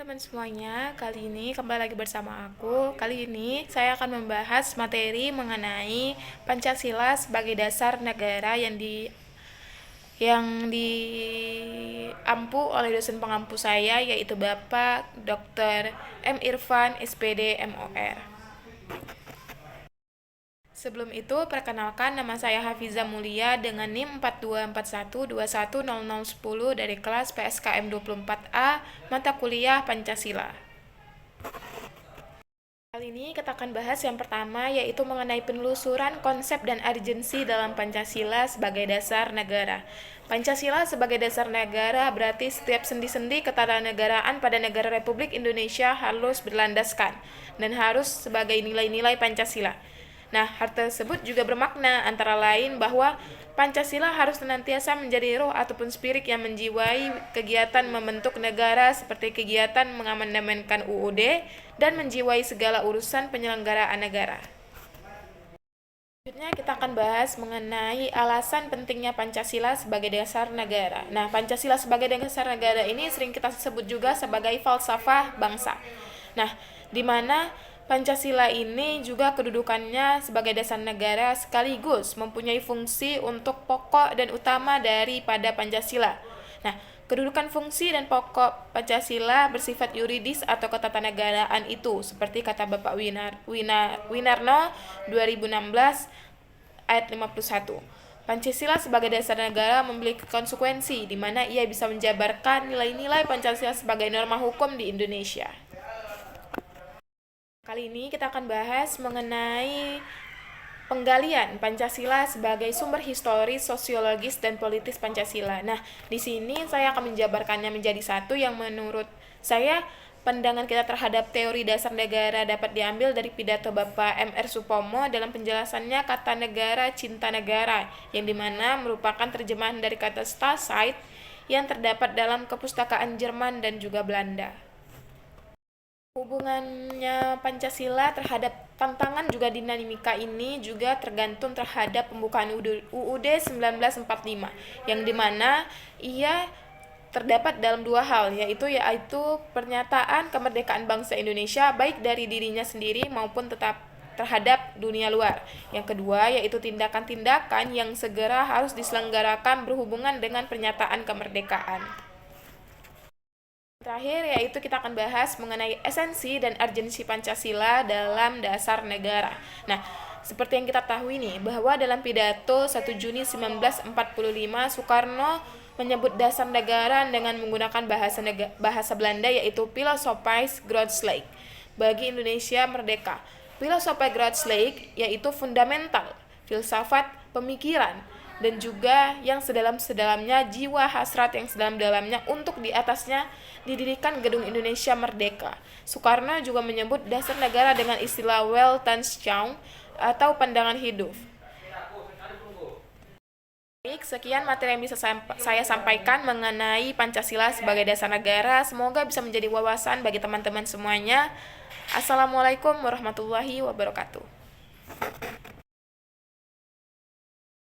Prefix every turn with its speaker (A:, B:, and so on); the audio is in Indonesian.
A: Teman-teman semuanya, kali ini kembali lagi bersama aku. Kali ini saya akan membahas materi mengenai Pancasila sebagai dasar negara yang diampu oleh dosen pengampu saya, yaitu Bapak Dr. M. Irfan, SPD, MOR. Sebelum itu, perkenalkan, nama saya Hafiza Mulia dengan NIM 4241210010 dari kelas PSKM 24A, mata kuliah Pancasila. Kali ini kita akan bahas yang pertama, yaitu mengenai penelusuran konsep dan urgensi dalam Pancasila sebagai dasar negara. Pancasila sebagai dasar negara berarti setiap sendi-sendi ketatanegaraan pada negara Republik Indonesia harus berlandaskan dan harus sebagai nilai-nilai Pancasila. Nah, hal tersebut juga bermakna antara lain bahwa Pancasila harus senantiasa menjadi roh ataupun spirit yang menjiwai kegiatan membentuk negara seperti kegiatan mengamandemenkan UUD dan menjiwai segala urusan penyelenggaraan negara. Selanjutnya kita akan bahas mengenai alasan pentingnya Pancasila sebagai dasar negara. Nah, Pancasila sebagai dasar negara ini sering kita sebut juga sebagai falsafah bangsa. Nah, di mana Pancasila ini juga kedudukannya sebagai dasar negara sekaligus mempunyai fungsi untuk pokok dan utama daripada Pancasila. Nah, kedudukan fungsi dan pokok Pancasila bersifat yuridis atau ketatanegaraan itu, seperti kata Bapak Winarno 2016 ayat 51. Pancasila sebagai dasar negara memiliki konsekuensi di mana ia bisa menjabarkan nilai-nilai Pancasila sebagai norma hukum di Indonesia. Kali ini kita akan bahas mengenai penggalian Pancasila sebagai sumber historis, sosiologis, dan politis Pancasila. Nah, di sini saya akan menjabarkannya menjadi satu yang menurut saya pandangan kita terhadap teori dasar negara dapat diambil dari pidato Bapak M.R. Supomo dalam penjelasannya kata negara, cinta negara, yang dimana merupakan terjemahan dari kata Staatsheid yang terdapat dalam kepustakaan Jerman dan juga Belanda. Hubungannya Pancasila terhadap tantangan juga dinamika ini juga tergantung terhadap pembukaan UUD 1945 yang dimana ia terdapat dalam dua hal, yaitu pernyataan kemerdekaan bangsa Indonesia baik dari dirinya sendiri maupun tetap terhadap dunia luar. Yang kedua yaitu tindakan-tindakan yang segera harus diselenggarakan berhubungan dengan pernyataan kemerdekaan. Terakhir yaitu kita akan bahas mengenai esensi dan urgensi Pancasila dalam dasar negara. Nah, seperti yang kita tahu nih, bahwa dalam pidato 1 Juni 1945, Soekarno menyebut dasar negara dengan menggunakan bahasa Belanda yaitu Filosofische Grondslag bagi Indonesia merdeka. Filosofische Grondslag yaitu fundamental, filsafat, pemikiran, dan juga yang sedalam-sedalamnya jiwa hasrat yang sedalam-dalamnya untuk di atasnya didirikan gedung Indonesia Merdeka. Soekarno juga menyebut dasar negara dengan istilah Weltanschauung atau pandangan hidup. Baik, sekian materi yang bisa saya sampaikan mengenai Pancasila sebagai dasar negara. Semoga bisa menjadi wawasan bagi teman-teman semuanya. Assalamualaikum warahmatullahi wabarakatuh.